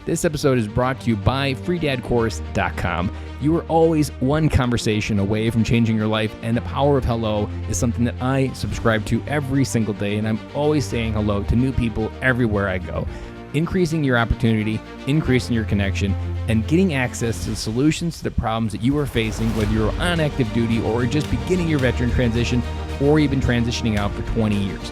This episode is brought to you by freedadcourse.com. You are always one conversation away from changing your life, and the power of hello is something that I subscribe to every single day, and I'm always saying hello to new people everywhere I go. Increasing your opportunity, increasing your connection, and getting access to solutions to the problems that you are facing, whether you're on active duty or just beginning your veteran transition, or you've been transitioning out for 20 years.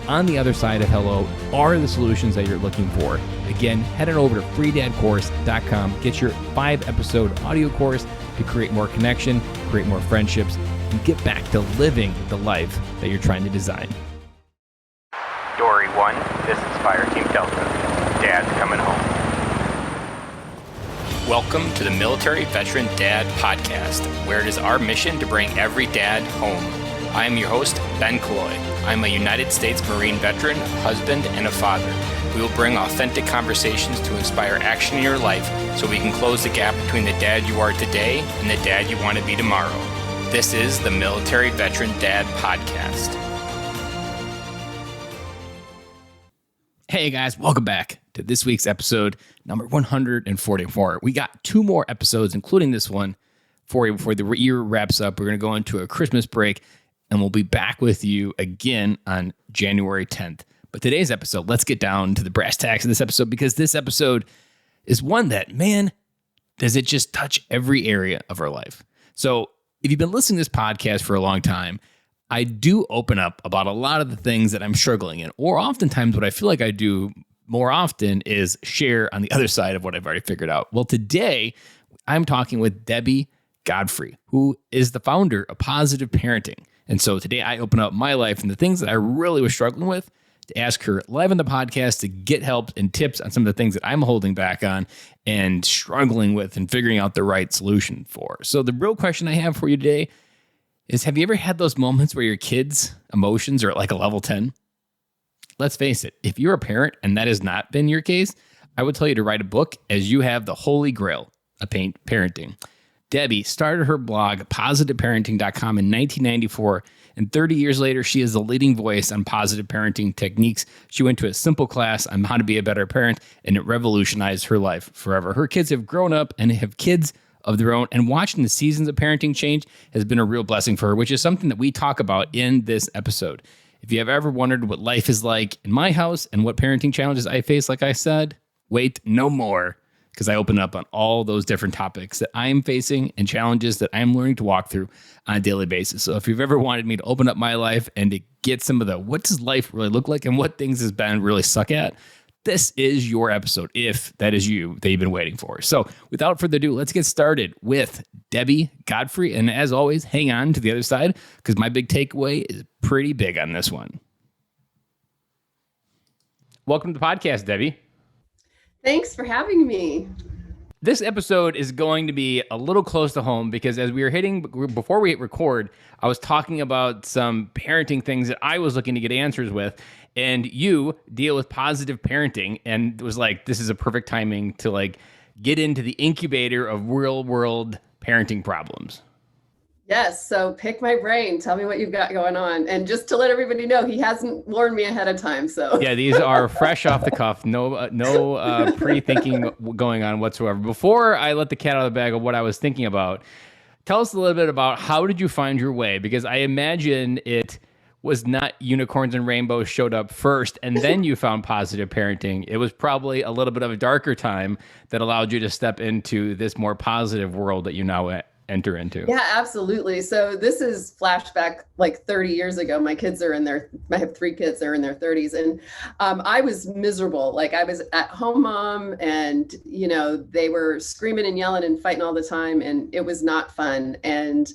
On the other side of hello are the solutions that you're looking for. Again, head on over to freedadcourse.com. Get your 5-episode audio course to create more connection, create more friendships, and get back to living the life that you're trying to design. Dory 1, this is Fire Team Delta. Dad's coming home. Welcome to the Military Veteran Dad Podcast, where it is our mission to bring every dad home. I am your host, Ben Killoy. I'm a United States Marine veteran, husband, and a father. We will bring authentic conversations to inspire action in your life so we can close the gap between the dad you are today and the dad you want to be tomorrow. This is the Military Veteran Dad Podcast. Hey guys, welcome back to this week's episode, number 144. We got 2 more episodes, including this one, for you before the year wraps up. We're going to go into a Christmas break, and we'll be back with you again on January 10th. But today's episode, let's get down to the brass tacks of this episode, because this episode is one that, man, does it just touch every area of our life. So if you've been listening to this podcast for a long time, I do open up about a lot of the things that I'm struggling in, or oftentimes what I feel like I do more often is share on the other side of what I've already figured out. Well, today I'm talking with Debbie Godfrey, who is the founder of Positive Parenting. And so today I open up my life and the things that I really was struggling with to ask her live on the podcast to get help and tips on some of the things that I'm holding back on and struggling with and figuring out the right solution for. So the real question I have for you today is, have you ever had those moments where your kids' emotions are at like a level 10? Let's face it, if you're a parent and that has not been your case, I would tell you to write a book, as you have the holy grail of parenting. Debbie started her blog, positiveparenting.com, in 1994, and 30 years later, she is the leading voice on positive parenting techniques. She went to a simple class on how to be a better parent, and it revolutionized her life forever. Her kids have grown up and have kids of their own, and watching the seasons of parenting change has been a real blessing for her, which is something that we talk about in this episode. If you have ever wondered what life is like in my house and what parenting challenges I face, like I said, wait no more, because I open up on all those different topics that I am facing and challenges that I'm learning to walk through on a daily basis. So if you've ever wanted me to open up my life and to get some of the what does life really look like and what things has Ben really suck at, this is your episode, if that is you that you've been waiting for. So without further ado, let's get started with Debbie Godfrey. And as always, hang on to the other side, because my big takeaway is pretty big on this one. Welcome to the podcast, Debbie. Thanks for having me. This episode is going to be a little close to home, because as we were before we hit record, I was talking about some parenting things that I was looking to get answers with, and you deal with positive parenting, and it was like, this is a perfect timing to like get into the incubator of real world parenting problems. Yes, so pick my brain. Tell me what you've got going on. And just to let everybody know, he hasn't warned me ahead of time. So yeah, these are fresh off the cuff. No pre-thinking going on whatsoever. Before I let the cat out of the bag of what I was thinking about, tell us a little bit about how did you find your way? Because I imagine it was not unicorns and rainbows showed up first, and then you found positive parenting. It was probably a little bit of a darker time that allowed you to step into this more positive world that you now enter into. Yeah, absolutely. So this is flashback like 30 years ago. I have 3 kids, they're in their 30s. And I was miserable. Like, I was at home mom, and, you know, they were screaming and yelling and fighting all the time, and it was not fun. And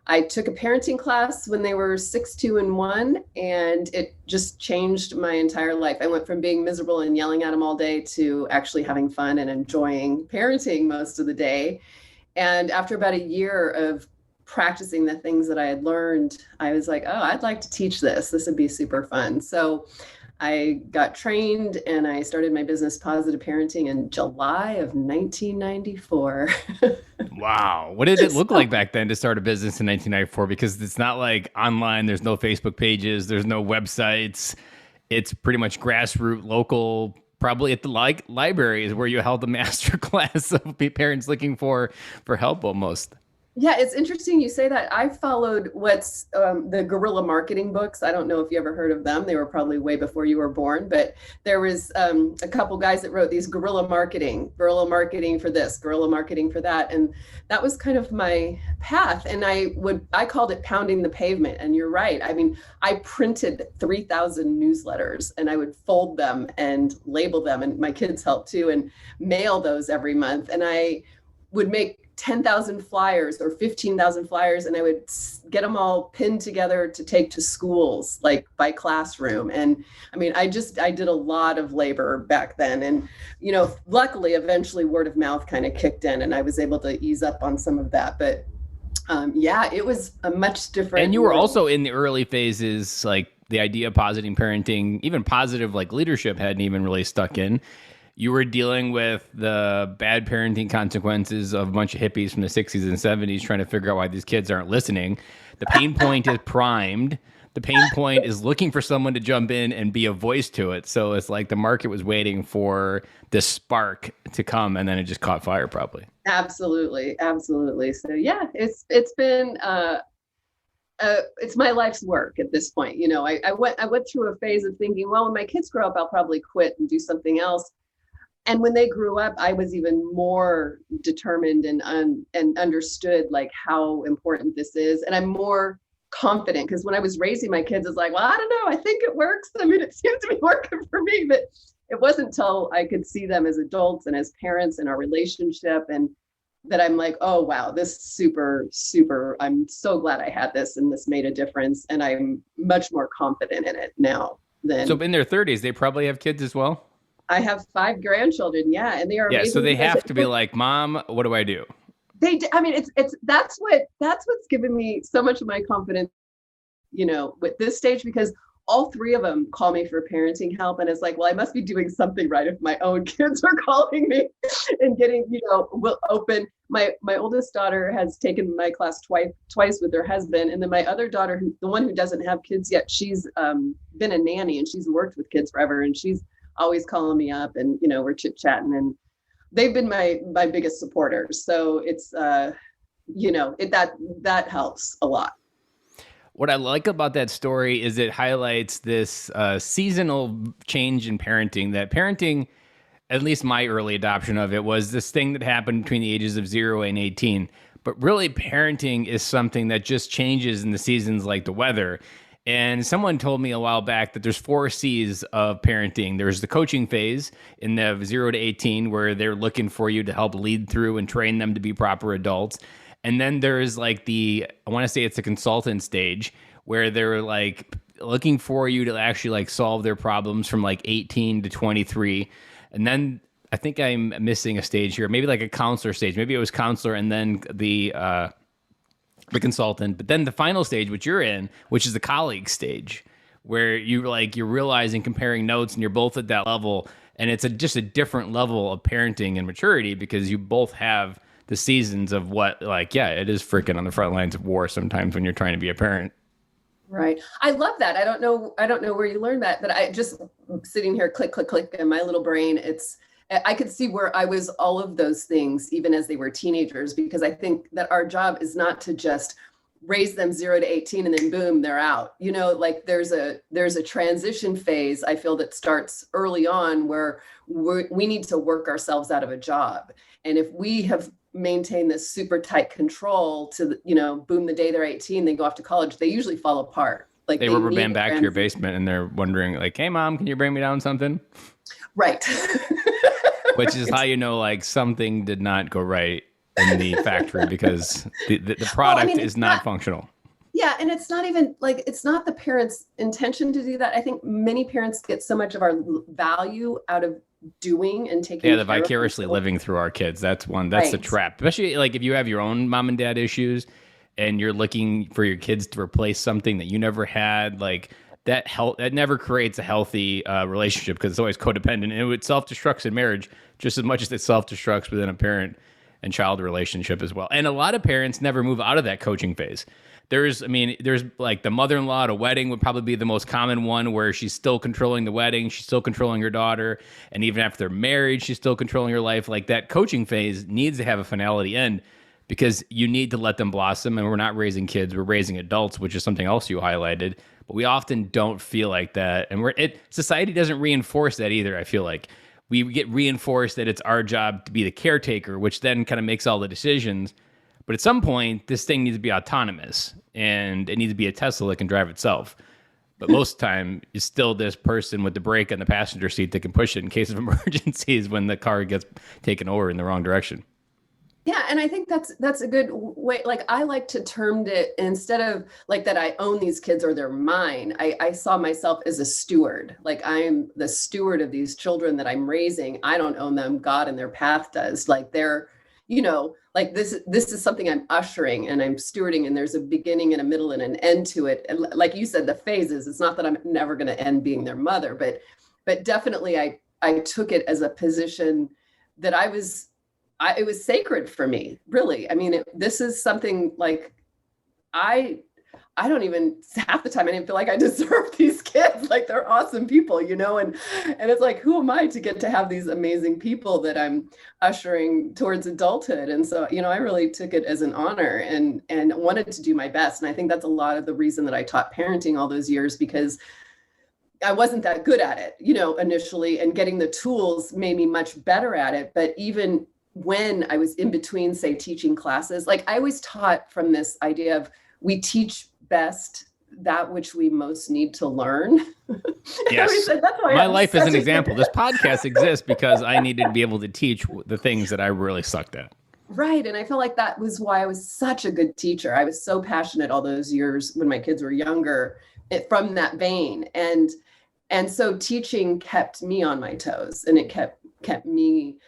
I took a parenting class when they were 6, 2, and 1, and it just changed my entire life. I went from being miserable and yelling at them all day to actually having fun and enjoying parenting most of the day. And after about a year of practicing the things that I had learned, I was like, oh, I'd like to teach this. This would be super fun. So I got trained and I started my business, Positive Parenting, in July of 1994. Wow. What did it look like back then to start a business in 1994? Because it's not like online. There's no Facebook pages. There's no websites. It's pretty much grassroots, local probably at the libraries where you held a master class of parents looking for help almost. Yeah, it's interesting you say that. I followed what's the guerrilla marketing books. I don't know if you ever heard of them. They were probably way before you were born, but there was a couple guys that wrote these guerrilla marketing for this, guerrilla marketing for that. And that was kind of my path. And I called it pounding the pavement. And you're right. I mean, I printed 3,000 newsletters and I would fold them and label them. And my kids helped too, and mail those every month. And I would make 10,000 flyers or 15,000 flyers, and I would get them all pinned together to take to schools, like by classroom. And I mean, I did a lot of labor back then. And, luckily, eventually word of mouth kind of kicked in and I was able to ease up on some of that. But yeah, it was a much different. And you were also in the early phases, like the idea of positive parenting, even positive like leadership hadn't even really stuck in. You were dealing with the bad parenting consequences of a bunch of hippies from the 60s and 70s trying to figure out why these kids aren't listening. The pain point is primed. The pain point is looking for someone to jump in and be a voice to it. So it's like the market was waiting for this spark to come, and then it just caught fire probably. Absolutely. Absolutely. So yeah, it's been it's my life's work at this point. I went through a phase of thinking, well, when my kids grow up, I'll probably quit and do something else. And when they grew up, I was even more determined and understood like how important this is. And I'm more confident because when I was raising my kids, it's like, well, I don't know, I think it works. I mean, it seems to be working for me, but it wasn't until I could see them as adults and as parents in our relationship, and that I'm like, oh, wow, this super, I'm so glad I had this, and this made a difference. And I'm much more confident in it now than. So in their 30s, they probably have kids as well? I have 5 grandchildren. Yeah. And they are. Yeah. So they have to be like, Mom, what do I do? I mean, that's what's given me so much of my confidence, with this stage, because all 3 of them call me for parenting help. And it's like, well, I must be doing something right if my own kids are calling me and getting, open. My oldest daughter has taken my class twice with her husband. And then my other daughter, the one who doesn't have kids yet, she's been a nanny and she's worked with kids forever. And she's always calling me up, and we're chit-chatting, and they've been my biggest supporters. So it's that helps a lot. What I like about that story is it highlights this seasonal change in parenting. That parenting, at least my early adoption of it, was this thing that happened between the ages of 0 and 18. But really, parenting is something that just changes in the seasons, like the weather. And someone told me a while back that there's 4 C's of parenting. There's the coaching phase in the 0 to 18, where they're looking for you to help lead through and train them to be proper adults. And then there's like I want to say it's the consultant stage, where they're like looking for you to actually like solve their problems from like 18 to 23. And then I think I'm missing a stage here, maybe like a counselor stage. Maybe it was counselor and then the consultant. But then the final stage, which you're in, which is the colleague stage, where you're realizing, comparing notes, and you're both at that level. And it's just a different level of parenting and maturity, because you both have the seasons of it is freaking on the front lines of war sometimes when you're trying to be a parent. Right. I love that. I don't know where you learned that, but I just sitting here, click, click, click in my little brain. I could see where I was all of those things, even as they were teenagers, because I think that our job is not to just raise them 0 to 18 and then boom, they're out. Like there's a transition phase, I feel, that starts early on, where we need to work ourselves out of a job. And if we have maintained this super tight control to, boom, the day they're 18, they go off to college, they usually fall apart. Like they rubber band back to your basement and they're wondering like, hey, Mom, can you bring me down something? Right. Which is how like something did not go right in the factory, because the product is not functional. Yeah. And it's not even like, it's not the parents' intention to do that. I think many parents get so much of our value out of doing and taking care the vicariously living through our kids. That's the trap. Especially like if you have your own mom and dad issues and you're looking for your kids to replace something that you never had, like that never creates a healthy relationship, because it's always codependent, and it self-destructs in marriage just as much as it self-destructs within a parent. and child relationship as well. And a lot of parents never move out of that coaching phase. There's like the mother-in-law at a wedding would probably be the most common one, where she's still controlling the wedding, she's still controlling her daughter, and even after they're married, she's still controlling her life. Like, that coaching phase needs to have a finality end, because you need to let them blossom. And we're not raising kids, we're raising adults, which is something else you highlighted. But we often don't feel like that, and society doesn't reinforce that either. I feel like we get reinforced that it's our job to be the caretaker, which then kind of makes all the decisions. But at some point, this thing needs to be autonomous, and it needs to be a Tesla that can drive itself. But most of the time, it's still this person with the brake on the passenger seat that can push it in case of emergencies when the car gets taken over in the wrong direction. Yeah, and I think that's a good way. Like, I like to term it, instead of like that I own these kids or they're mine, I saw myself as a steward. Like, I'm the steward of these children that I'm raising. I don't own them. God and their path does. Like, they're, like this is something I'm ushering and I'm stewarding, and there's a beginning and a middle and an end to it. And like you said, the phases, it's not that I'm never going to end being their mother, but definitely I took it as a position that it was sacred for me, really. I mean, this is something like, I don't even, half the time I didn't feel like I deserved these kids. Like, they're awesome people, and it's like, who am I to get to have these amazing people that I'm ushering towards adulthood? And so, I really took it as an honor and wanted to do my best. And I think that's a lot of the reason that I taught parenting all those years, because I wasn't that good at it, initially, and getting the tools made me much better at it. But even when I was in between, say, teaching classes, like, I always taught from this idea of, we teach best that which we most need to learn. Yes. That's why my life is an example. This podcast exists because I needed to be able to teach the things that I really sucked at. Right. And I feel like that was why I was such a good teacher. I was so passionate all those years when my kids were younger, from that vein. And so teaching kept me on my toes, and it kept me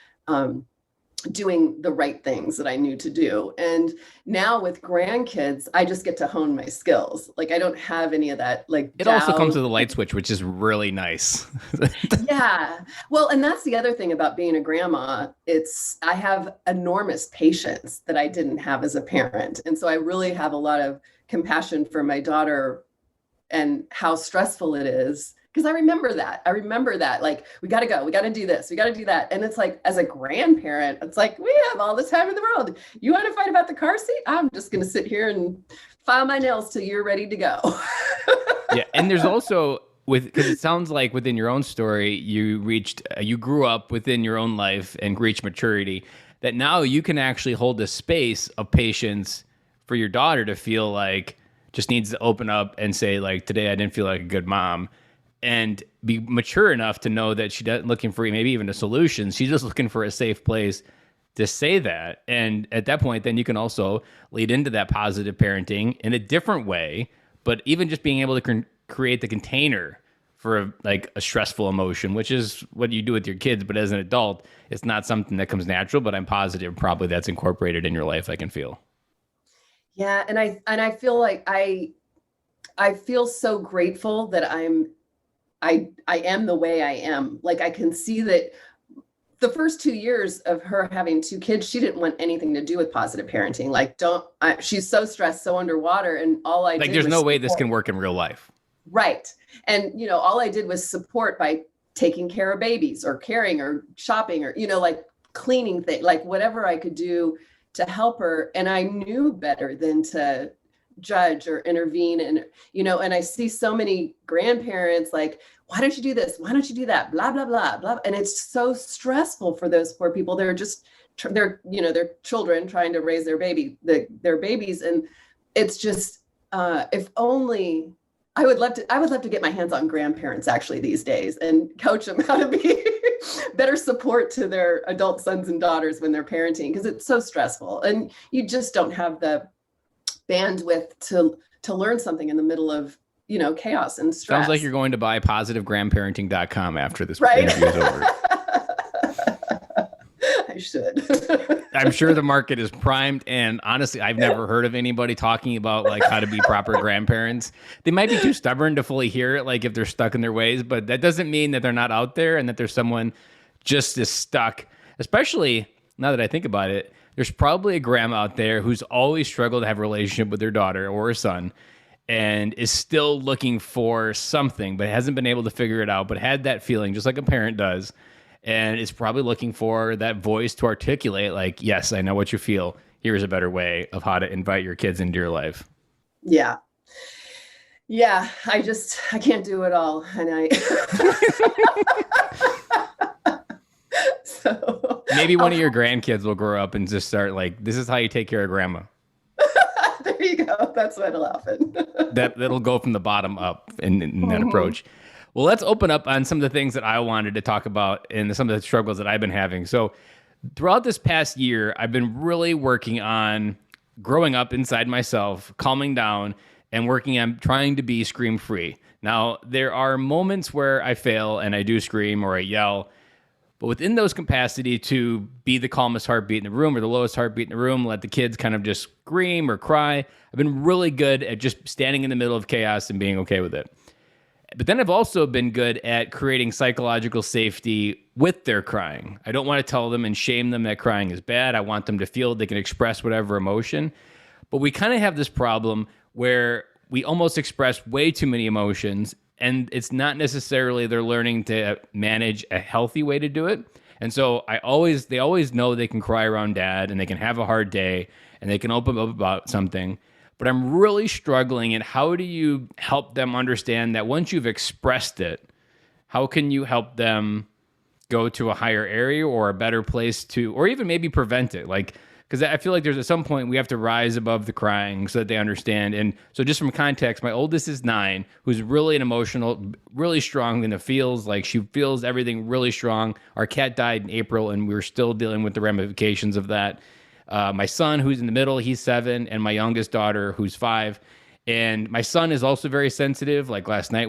doing the right things that I knew to do. And now with grandkids, I just get to hone my skills. Like, I don't have any of that. Like, it also comes with a light switch, which is really nice. Yeah. Well, and that's the other thing about being a grandma. I have enormous patience that I didn't have as a parent. And so I really have a lot of compassion for my daughter and how stressful it is. Because I remember that, like, we got to go, we got to do this, we got to do that. And it's like, as a grandparent, it's like, we have all the time in the world. You want to fight about the car seat? I'm just going to sit here and file my nails till you're ready to go. Yeah. And there's also, because it sounds like within your own story, you grew up within your own life and reached maturity, that now you can actually hold a space of patience for your daughter to feel like just needs to open up and say, like, today I didn't feel like a good mom. And be mature enough to know that she's not looking for maybe even a solution. She's just looking for a safe place to say that. And at that point, then you can also lead into that positive parenting in a different way. But even just being able to create the container for a stressful emotion, which is what you do with your kids. But as an adult, it's not something that comes natural. But I'm positive probably that's incorporated in your life. I can feel. Yeah, and I feel like I feel so grateful that I am the way I am. Like, I can see that the first 2 years of her having 2 kids, she didn't want anything to do with positive parenting. Like, she's so stressed, so underwater. And all I did there's was no way support. this can work in real life. Right. And, all I did was support by taking care of babies or caring or shopping or, like cleaning things, like whatever I could do to help her. And I knew better than to judge or intervene. And, and I see so many grandparents like, why don't you do this? Why don't you do that? Blah, blah, blah, blah. And it's so stressful for those poor people. They're just, they're children trying to raise their babies. And it's just, if only I would love to get my hands on grandparents actually these days and coach them how to be better support to their adult sons and daughters when they're parenting, because it's so stressful and you just don't have the bandwidth to learn something in the middle of chaos and stress. Sounds like you're going to buy positivegrandparenting.com after this right? interview is over. I should. I'm sure the market is primed, and honestly, I've never heard of anybody talking about like how to be proper grandparents. They might be too stubborn to fully hear it, like if they're stuck in their ways, but that doesn't mean that they're not out there and that there's someone just as stuck, especially now that I think about it. there's probably a grandma out there who's always struggled to have a relationship with their daughter or her son and is still looking for something, but hasn't been able to figure it out, but had that feeling just like a parent does. And is probably looking for that voice to articulate, like, yes, I know what you feel. Here's a better way of how to invite your kids into your life. Yeah. Yeah. I can't do it all. And so maybe one of your grandkids will grow up and just start like, this is how you take care of grandma. There you go. That's what'll happen. That'll go from the bottom up in that approach. Well, let's open up on some of the things that I wanted to talk about and some of the struggles that I've been having. So throughout this past year, I've been really working on growing up inside myself, calming down, and working on trying to be scream-free. Now, there are moments where I fail and I do scream or I yell, but within those capacity to be the calmest heartbeat in the room or the lowest heartbeat in the room, let the kids kind of just scream or cry, I've been really good at just standing in the middle of chaos and being okay with it. But then I've also been good at creating psychological safety with their crying. I don't want to tell them and shame them that crying is bad. I want them to feel they can express whatever emotion. But we kind of have this problem where we almost express way too many emotions, and it's not necessarily they're learning to manage a healthy way to do it. And so they always know they can cry around dad and they can have a hard day and they can open up about something. But I'm really struggling in how do you help them understand that once you've expressed it, how can you help them go to a higher area or a better place to, or even maybe prevent it? Like, because I feel like there's at some point we have to rise above the crying so that they understand. And so just from context, my oldest is 9, who's really an emotional, really strong in the feels. Like she feels everything really strong. Our cat died in April and we're still dealing with the ramifications of that. My son, who's in the middle, he's 7, and my youngest daughter, who's 5. And my son is also very sensitive. Like last night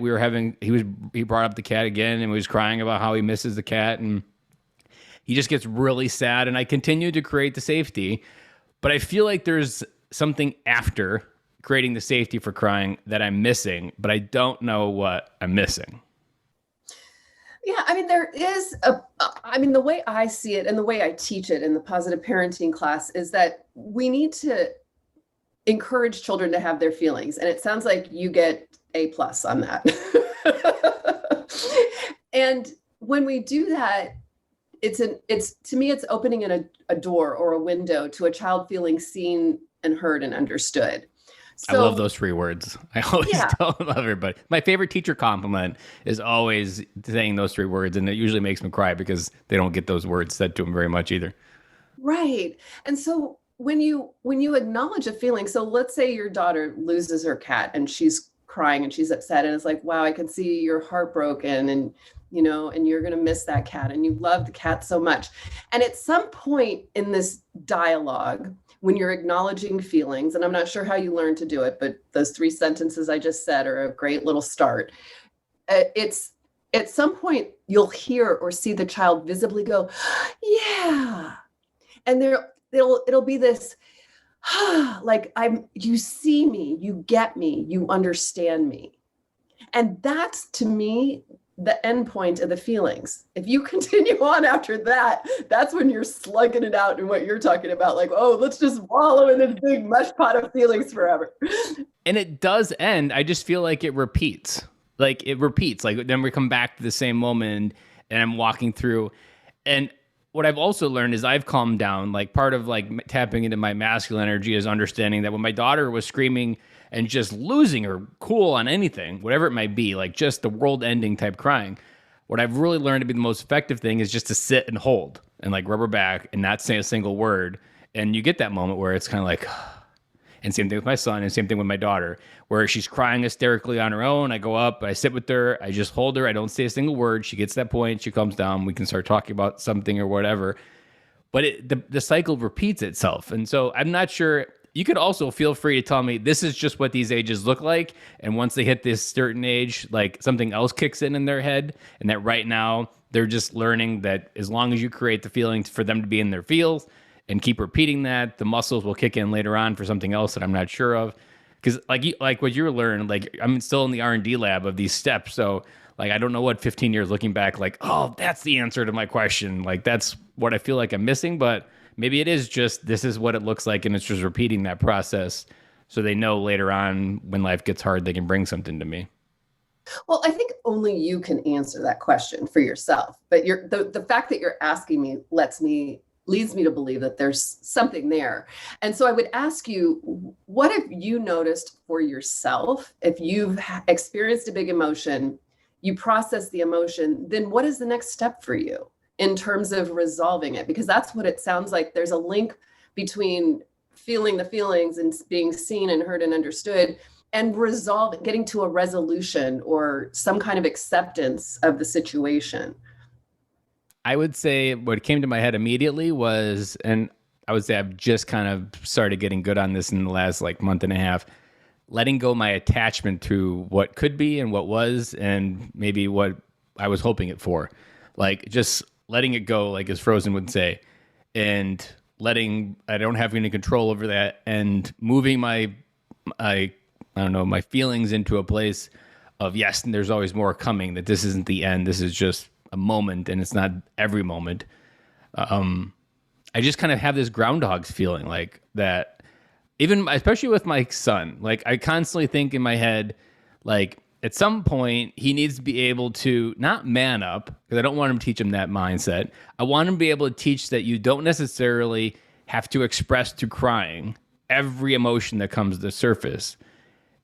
he brought up the cat again and was crying about how he misses the cat. And he just gets really sad. And I continue to create the safety, but I feel like there's something after creating the safety for crying that I'm missing, but I don't know what I'm missing. Yeah, I mean, there is the way I see it and the way I teach it in the positive parenting class is that we need to encourage children to have their feelings. And it sounds like you get A+ on that. And when we do that, to me, it's opening a door or a window to a child feeling seen and heard and understood. So, I love those 3 words. I always tell everybody. My favorite teacher compliment is always saying those 3 words, and it usually makes them cry because they don't get those words said to them very much either. Right. And so when you acknowledge a feeling, so let's say your daughter loses her cat and she's crying and she's upset and it's like, wow, I can see you're heartbroken and you're going to miss that cat and you love the cat so much. And at some point in this dialogue, when you're acknowledging feelings, and I'm not sure how you learn to do it, but those 3 sentences I just said are a great little start. It's at some point you'll hear or see the child visibly go, yeah. And it'll be this, like you see me, you get me, you understand me. And that's to me the end point of the feelings. If you continue on after that, that's when you're slugging it out and what you're talking about. Like, oh, let's just wallow in this big mush pot of feelings forever. And it does end. I just feel like it repeats. Like then we come back to the same moment and I'm walking through. And what I've also learned is I've calmed down. Like part of like tapping into my masculine energy is understanding that when my daughter was screaming and just losing her cool on anything, whatever it might be, like just the world ending type crying, what I've really learned to be the most effective thing is just to sit and hold and like rub her back and not say a single word. And you get that moment where it's kind of like, and same thing with my son and same thing with my daughter, where she's crying hysterically on her own. I go up, I sit with her, I just hold her. I don't say a single word. She gets to that point, she comes down, we can start talking about something or whatever. But the cycle repeats itself. And so I'm not sure. You could also feel free to tell me this is just what these ages look like. And once they hit this certain age, like something else kicks in their head. And that right now they're just learning that as long as you create the feeling for them to be in their feels and keep repeating that, the muscles will kick in later on for something else that I'm not sure of. Because like what you learned, like I'm still in the R&D lab of these steps. So like, I don't know what 15 years looking back, like, oh, that's the answer to my question. Like, that's what I feel like I'm missing, but maybe it is just, this is what it looks like, and it's just repeating that process so they know later on when life gets hard, they can bring something to me. Well, I think only you can answer that question for yourself. But the fact that you're asking me leads me to believe that there's something there. And so I would ask you, what have you noticed for yourself? If you've experienced a big emotion, you process the emotion, then what is the next step for you in terms of resolving it? Because that's what it sounds like. There's a link between feeling the feelings and being seen and heard and understood, and getting to a resolution or some kind of acceptance of the situation. I would say what came to my head immediately was, and I would say I've just kind of started getting good on this in the last like month and a half, letting go my attachment to what could be and what was, and maybe what I was hoping it for. Like just letting it go, like as Frozen would say, and I don't have any control over that, and moving my feelings into a place of, yes, and there's always more coming, that this isn't the end. This is just a moment, and it's not every moment. I just kind of have this Groundhog's feeling like that, even especially with my son. Like I constantly think in my head, like at some point he needs to be able to not man up, because I don't want him to teach him that mindset. I want him to be able to teach that you don't necessarily have to express through crying every emotion that comes to the surface.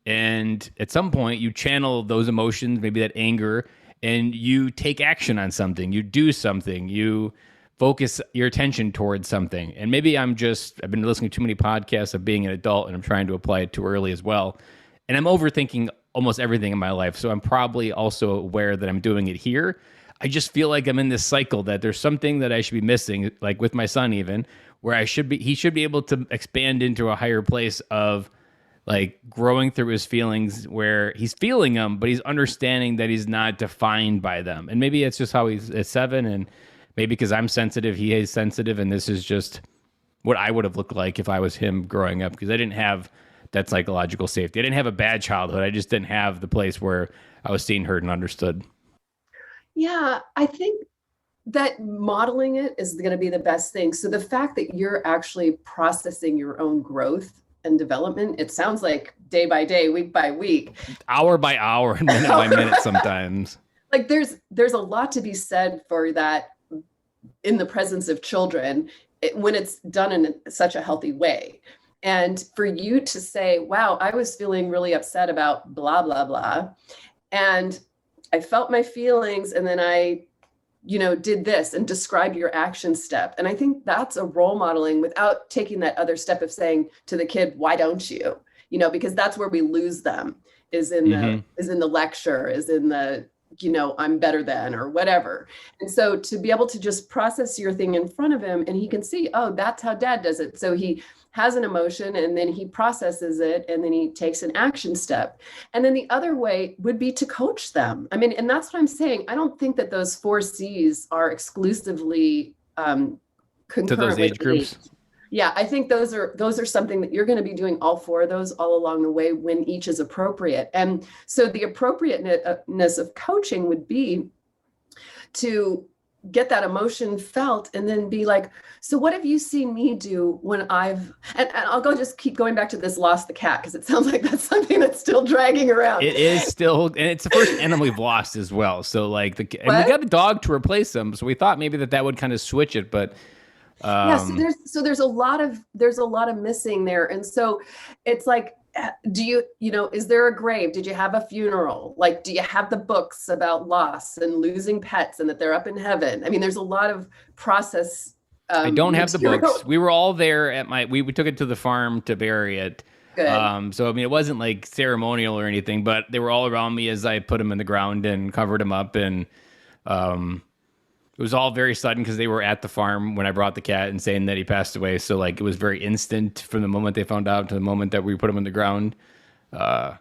And at some point you channel those emotions, maybe that anger, and you take action on something, you do something, you focus your attention towards something. And maybe I've been listening to too many podcasts of being an adult, and I'm trying to apply it too early as well. And I'm overthinking almost everything in my life. So I'm probably also aware that I'm doing it here. I just feel like I'm in this cycle that there's something that I should be missing, like with my son even, where he should be able to expand into a higher place of like growing through his feelings, where he's feeling them, but he's understanding that he's not defined by them. And maybe it's just how he's at 7, and maybe because I'm sensitive, he is sensitive, and this is just what I would have looked like if I was him growing up, because I didn't have that psychological safety. I didn't have a bad childhood. I just didn't have the place where I was seen, heard, and understood. Yeah, I think that modeling it is going to be the best thing. So the fact that you're actually processing your own growth and development, it sounds like day by day, week by week, hour by hour, minute by minute sometimes. Like there's a lot to be said for that in the presence of children, when it's done in such a healthy way. And for you to say, wow, I was feeling really upset about blah, blah, blah. And I felt my feelings, and then I did this, and describe your action step. And I think that's a role modeling without taking that other step of saying to the kid, why don't you? Because that's where we lose them, is in the lecture, is in the, I'm better than, or whatever. And so to be able to just process your thing in front of him, and he can see, oh, that's how dad does it. So he has an emotion, and then he processes it, and then he takes an action step. And then the other way would be to coach them. I mean, and that's what I'm saying. I don't think that those 4 C's are exclusively concurrent to those age groups. Yeah, I think those are something that you're going to be doing all 4 of those all along the way when each is appropriate. And so the appropriateness of coaching would be to get that emotion felt, and then be like, so what have you seen me do when and I'll just keep going back to this lost the cat, because it sounds like that's something that's still dragging around. It is still, and it's the first animal we've lost as well. So like and we got a dog to replace them. So we thought maybe that would kind of switch it, but there's a lot of missing there. And so it's like, is there a grave? Did you have a funeral? Like, do you have the books about loss and losing pets and that they're up in heaven? I mean, there's a lot of process. I don't have the books. We were all there we took it to the farm to bury it. Good. So, I mean, it wasn't like ceremonial or anything, but they were all around me as I put them in the ground and covered them up. And it was all very sudden, because they were at the farm when I brought the cat and saying that he passed away. So like it was very instant from the moment they found out to the moment that we put him in the ground. But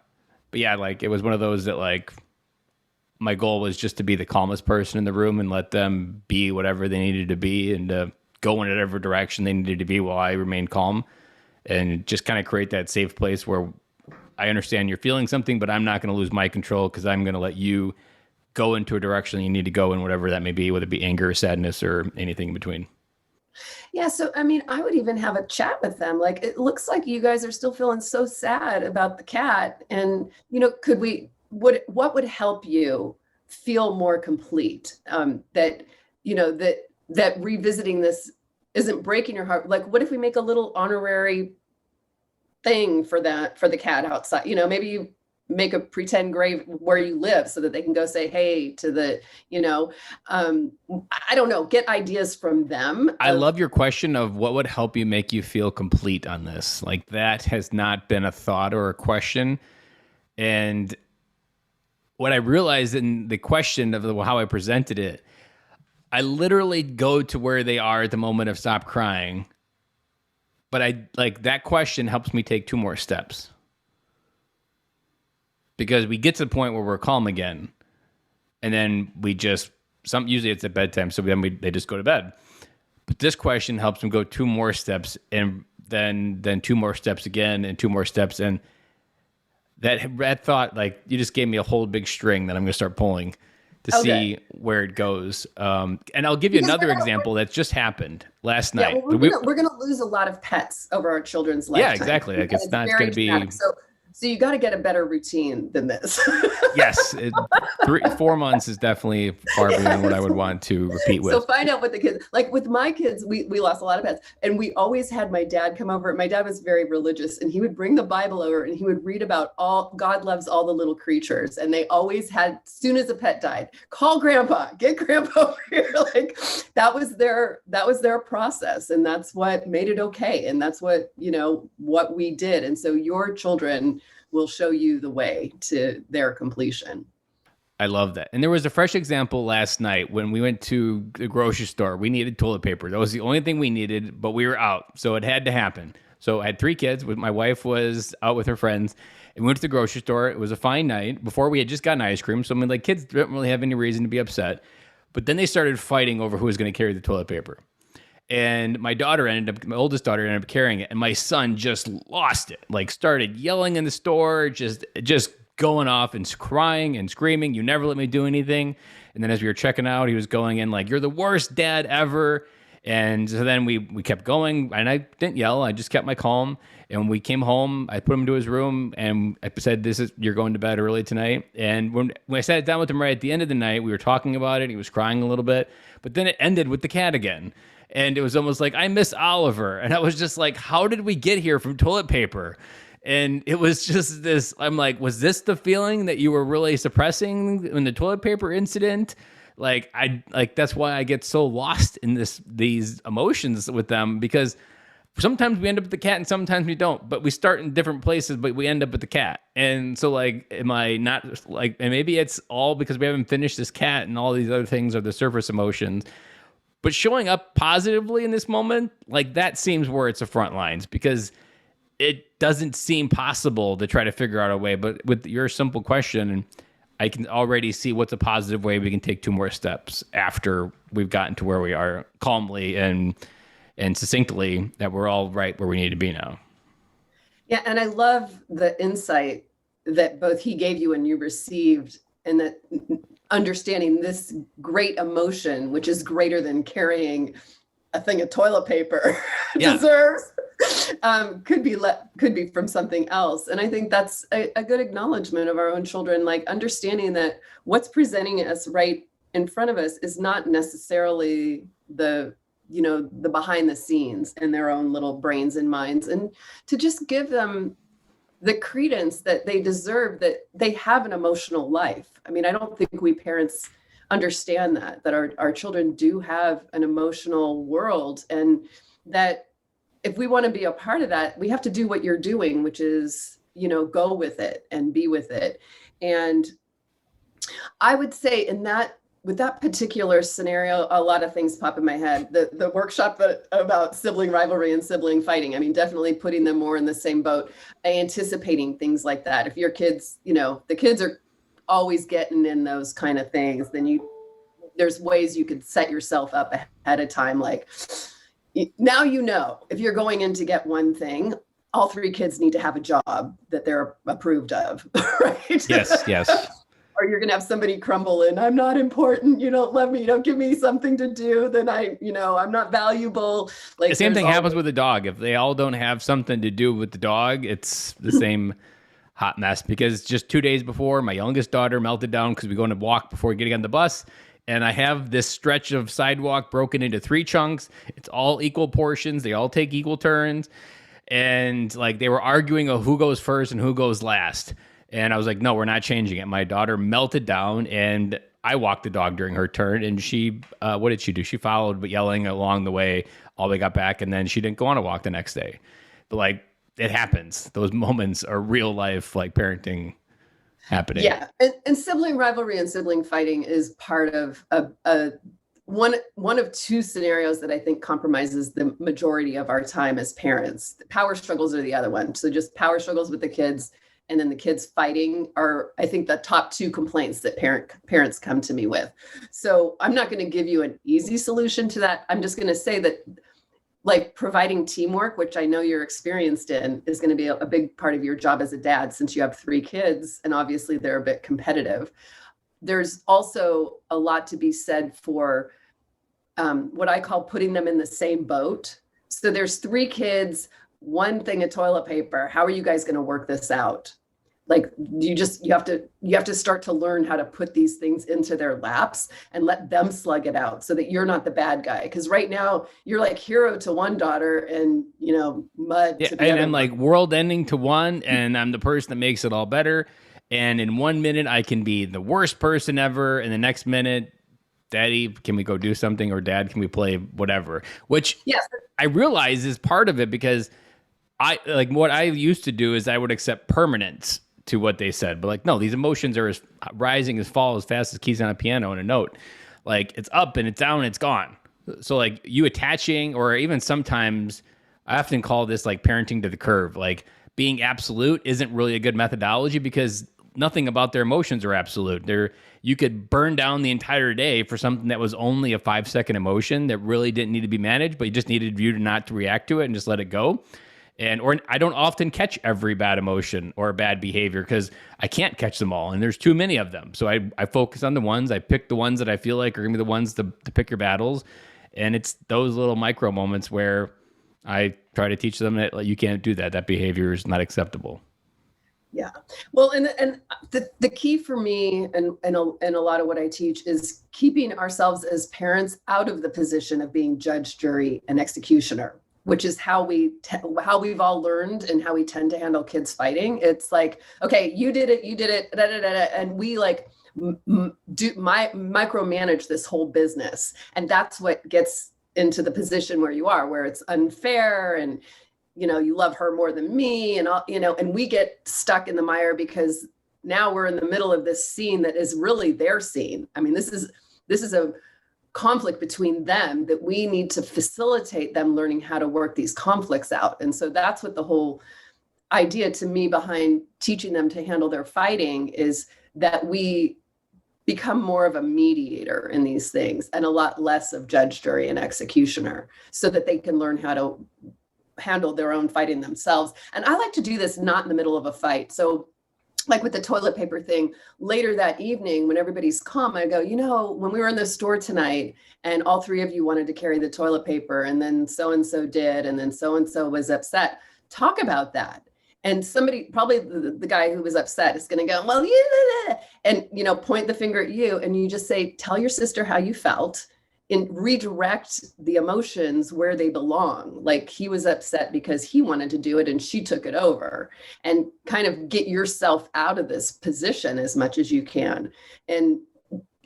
yeah, like it was one of those that like my goal was just to be the calmest person in the room and let them be whatever they needed to be, and go in whatever direction they needed to be while I remained calm, and just kind of create that safe place where I understand you're feeling something, but I'm not going to lose my control, because I'm going to let you go into a direction you need to go in, whatever that may be, whether it be anger or sadness or anything in between. Yeah. So, I mean, I would even have a chat with them. Like, it looks like you guys are still feeling so sad about the cat. And, what would help you feel more complete? That, that revisiting this isn't breaking your heart. Like, what if we make a little honorary thing for the cat outside? Maybe you make a pretend grave where you live so that they can go say hey to the, I don't know, get ideas from them. I love your question of what would help you make you feel complete on this. Like, that has not been a thought or a question. And what I realized in the question of how I presented it, I literally go to where they are at the moment of stop crying. But that question helps me take 2 more steps. Because we get to the point where we're calm again, and then usually it's at bedtime, so then they just go to bed. But this question helps them go 2 more steps, and then 2 more steps again, and 2 more steps, and that thought, like, you just gave me a whole big string that I'm going to start pulling to see where it goes. And I'll give you another example that just happened last night. Well, we're gonna lose a lot of pets over our children's lifetime. Yeah, exactly. Like, it's not going to be. So you got to get a better routine than this. Yes, 4 months is definitely far beyond what I would want to repeat with. So find out what the kids, like with my kids, we lost a lot of pets, and we always had my dad come over. My dad was very religious, and he would bring the Bible over and he would read about God loves all the little creatures. And they always had, as soon as a pet died, call grandpa, get grandpa over here. Like, that was their process. And that's what made it okay. And that's what we did. And so your children will show you the way to their completion. I love that. And there was a fresh example last night when we went to the grocery store. We needed toilet paper. That was the only thing we needed, but we were out. So it had to happen. So I had 3 kids. My wife was out with her friends. And we went to the grocery store. It was a fine night. Before, we had just gotten ice cream. So, kids didn't really have any reason to be upset. But then they started fighting over who was going to carry the toilet paper. And my oldest daughter ended up carrying it. And my son just lost it. Like, started yelling in the store, just going off and crying and screaming. You never let me do anything. And then as we were checking out, he was going in like, you're the worst dad ever. And so then we kept going, and I didn't yell. I just kept my calm. And when we came home, I put him into his room and I said, you're going to bed early tonight. And when I sat down with him right at the end of the night, we were talking about it. He was crying a little bit, but then it ended with the cat again. And it was almost like, I miss Oliver. And I was just like, how did we get here from toilet paper? And it was just this, I'm like, was this the feeling that you were really suppressing in the toilet paper incident? That's why I get so lost in these emotions with them, because sometimes we end up with the cat and sometimes we don't, but we start in different places, but we end up with the cat. And so am I not and maybe it's all because we haven't finished this cat and all these other things are the surface emotions. But showing up positively in this moment, that seems where it's the front lines, because it doesn't seem possible to try to figure out a way. But with your simple question, I can already see what's a positive way we can take 2 more steps after we've gotten to where we are calmly and succinctly, that we're all right where we need to be now. Yeah, and I love the insight that both he gave you and you received, and that understanding this great emotion, which is greater than carrying a thing of toilet paper, deserves, could be from something else. And I think that's a good acknowledgement of our own children, like understanding that what's presenting us right in front of us is not necessarily the behind the scenes in their own little brains and minds, and to just give them the credence that they deserve, that they have an emotional life. I mean, I don't think we parents understand that our children do have an emotional world, and that if we want to be a part of that, we have to do what you're doing, which is, go with it and be with it. And I would say with that particular scenario, a lot of things pop in my head. The workshop about sibling rivalry and sibling fighting, I mean, definitely putting them more in the same boat, anticipating things like that. If your kids, the kids are always getting in those kind of things, then there's ways you could set yourself up ahead of time. Like, now, if you're going in to get one thing, all 3 kids need to have a job that they're approved of, right? Yes. or you're going to have somebody crumble in, I'm not important. You don't love me. You don't give me something to do. Then I'm not valuable. Like the same thing happens with a dog. If they all don't have something to do with the dog, it's the same hot mess. Because just 2 days before, my youngest daughter melted down because we go on a walk before getting on the bus. And I have this stretch of sidewalk broken into 3 chunks. It's all equal portions. They all take equal turns. And like they were arguing of who goes first and who goes last. And I was like, no, we're not changing it. My daughter melted down and I walked the dog during her turn. And she, what did she do? She followed, but yelling along the way all the way got back. And then she didn't go on a walk the next day. But like, it happens. Those moments are real life, like parenting happening. Yeah. And sibling rivalry and sibling fighting is part of one of 2 scenarios that I think compromises the majority of our time as parents. Power struggles are the other one. So just power struggles with the kids, and then the kids fighting are, I think, the top 2 complaints that parents come to me with. So I'm not going to give you an easy solution to that. I'm just going to say that like providing teamwork, which I know you're experienced in, is going to be a big part of your job as a dad, since you have 3 kids and obviously they're a bit competitive. There's also a lot to be said for what I call putting them in the same boat. So there's 3 kids, 1 thing of toilet paper. How are you guys going to work this out? Like you have to start to learn how to put these things into their laps and let them slug it out so that you're not the bad guy. Because right now you're like hero to one daughter and mud to the other. And I'm like world ending to one, and I'm the person that makes it all better. And in 1 minute, I can be the worst person ever. And the next minute, Daddy, can we go do something? Or Dad, can we play whatever? Which yes. I realize is part of it, because what I used to do is I would accept permanence to what they said. But like, no, these emotions are rising as fall as fast as keys on a piano and a note. Like it's up and it's down and it's gone. So like you attaching, or even sometimes I often call this like parenting to the curve. Like being absolute isn't really a good methodology, because nothing about their emotions are absolute. You could burn down the entire day for something that was only a 5-second emotion that really didn't need to be managed, but you just needed you to not to react to it and just let it go. Or I don't often catch every bad emotion or bad behavior because I can't catch them all, and there's too many of them. So I focus on the ones. I pick the ones that I feel like are going to be the ones to pick your battles. And it's those little micro moments where I try to teach them that you can't do that. That behavior is not acceptable. Yeah. Well, and the key for me and a lot of what I teach is keeping ourselves as parents out of the position of being judge, jury, and executioner, which is how we've all learned and how we tend to handle kids fighting. It's like, okay, you did it, da, da, da, da, and we like micromanage this whole business. And that's what gets into the position where you are, where it's unfair and, you love her more than me and all, and we get stuck in the mire because now we're in the middle of this scene that is really their scene. I mean, this is a conflict between them that we need to facilitate them learning how to work these conflicts out. And so that's what the whole idea to me behind teaching them to handle their fighting is, that we become more of a mediator in these things and a lot less of judge, jury, and executioner, so that they can learn how to handle their own fighting themselves. And I like to do this not in the middle of a fight. So like with the toilet paper thing, later that evening when everybody's calm, I go, when we were in the store tonight and all 3 of you wanted to carry the toilet paper, and then so-and-so did, and then so-and-so was upset, talk about that. And somebody, probably the guy who was upset, is going to go, well, yeah, and, point the finger at you. And you just say, tell your sister how you felt, and redirect the emotions where they belong. Like he was upset because he wanted to do it and she took it over, and kind of get yourself out of this position as much as you can. And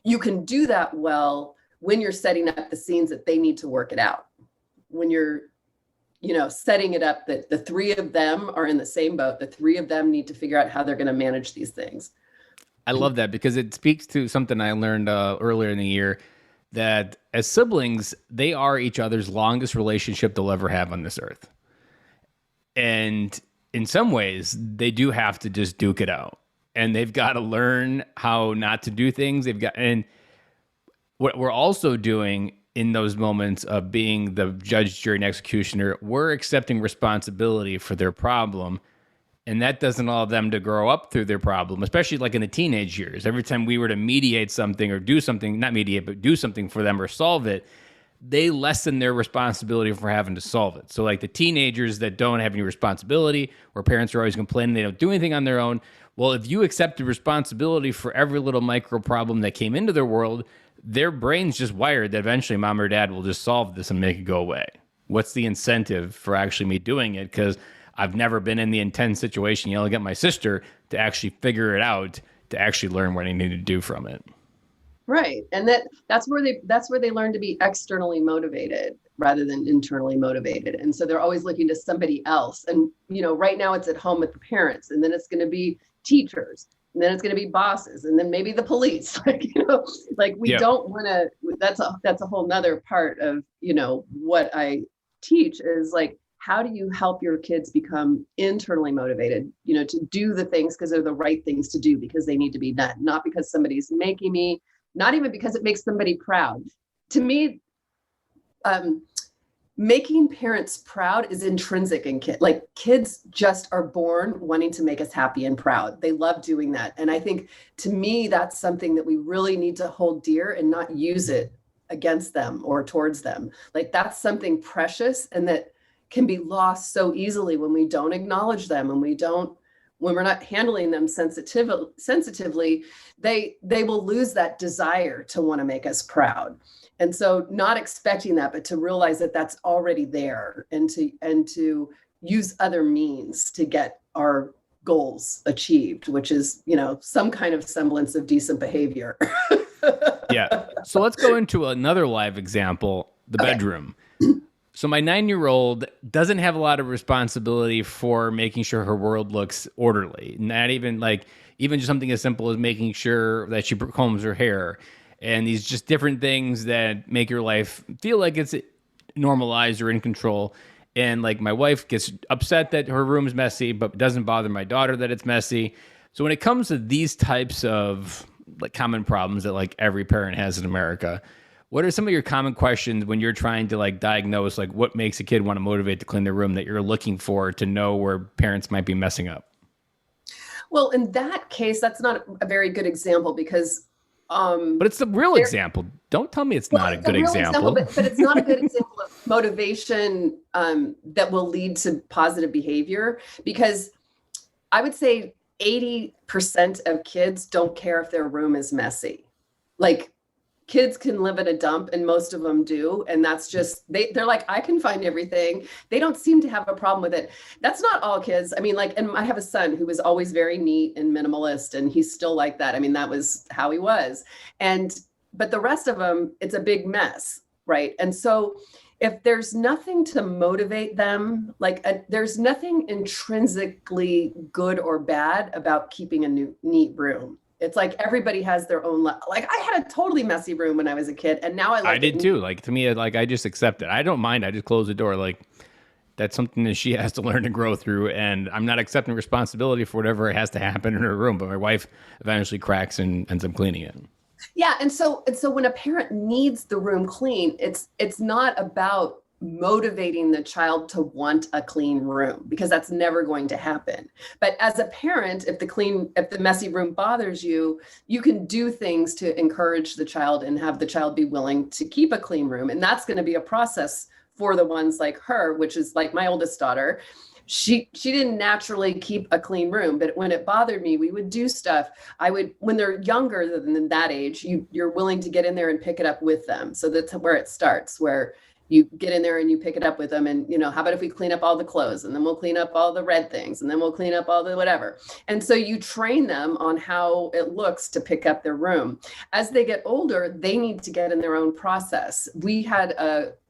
you can do that well when you're setting up the scenes that they need to work it out. When you're, setting it up that the 3 of them are in the same boat, the 3 of them need to figure out how they're going to manage these things. I love that, because it speaks to something I learned earlier in the year, that as siblings, they are each other's longest relationship they'll ever have on this earth. And in some ways, they do have to just duke it out. And they've got to learn how not to do things. And what we're also doing in those moments of being the judge, jury, and executioner, we're accepting responsibility for their problem And that doesn't allow them to grow up through their problem, especially like in the teenage years. Every time we were to mediate something or do something, not mediate, but do something for them or solve it, they lessen their responsibility for having to solve it. So like the teenagers that don't have any responsibility, or parents are always complaining they don't do anything on their own. Well, if you accept the responsibility for every little micro problem that came into their world, their brain's just wired that eventually mom or dad will just solve this and make it go away. What's the incentive for actually me doing it? Because I've never been in the intense situation yelling at my sister to actually figure it out, to actually learn what I need to do from it. Right. And that's where they learn to be externally motivated rather than internally motivated. And so they're always looking to somebody else. And, right now it's at home with the parents, and then it's going to be teachers, and then it's going to be bosses, and then maybe the police. We don't want to, that's a whole nother part of, what I teach is like, how do you help your kids become internally motivated, to do the things because they're the right things to do, because they need to be done, not because somebody's making me, not even because it makes somebody proud. To me, making parents proud is intrinsic in kids. Like kids just are born wanting to make us happy and proud. They love doing that. And I think to me, that's something that we really need to hold dear and not use it against them or towards them. Like that's something precious and that can be lost so easily when we don't acknowledge them and when we're not handling them sensitively, they will lose that desire to want to make us proud. And so not expecting that, but to realize that that's already there, and to use other means to get our goals achieved, which is, some kind of semblance of decent behavior. Yeah. So let's go into another live example, the bedroom. So my 9-year-old doesn't have a lot of responsibility for making sure her world looks orderly. Not even even just something as simple as making sure that she combs her hair, and these just different things that make your life feel like it's normalized or in control. And like my wife gets upset that her room's messy, but doesn't bother my daughter that it's messy. So when it comes to these types of like common problems that like every parent has in America, what are some of your common questions when you're trying to like diagnose like what makes a kid want to motivate to clean their room, that you're looking for to know where parents might be messing up? Well, in that case, that's not a very good example because but it's the real example. Don't tell me it's not a good example. But it's not a good example of motivation that will lead to positive behavior, because I would say 80% of kids don't care if their room is messy. Like kids can live in a dump, and most of them do. And that's just, they're like, I can find everything. They don't seem to have a problem with it. That's not all kids. I mean, and I have a son who was always very neat and minimalist, and he's still like that. I mean, that was how he was. But the rest of them, it's a big mess, right? And so if there's nothing to motivate them, there's nothing intrinsically good or bad about keeping a neat room. It's like everybody has their own, I had a totally messy room when I was a kid, and now I did too. Like to me, I just accept it. I don't mind. I just close the door. Like that's something that she has to learn to grow through, and I'm not accepting responsibility for whatever has to happen in her room. But my wife eventually cracks and ends up cleaning it. Yeah, and so when a parent needs the room clean, it's not about motivating the child to want a clean room, because that's never going to happen. But as a parent, if the messy room bothers you, you can do things to encourage the child and have the child be willing to keep a clean room. And that's going to be a process for the ones like her, which is like my oldest daughter. She didn't naturally keep a clean room, but when it bothered me, we would do stuff. When they're younger than that age, you're willing to get in there and pick it up with them. So that's where it starts, where you get in there and you pick it up with them. And, how about if we clean up all the clothes, and then we'll clean up all the red things, and then we'll clean up all the whatever. And so you train them on how it looks to pick up their room. As they get older, they need to get in their own process. We had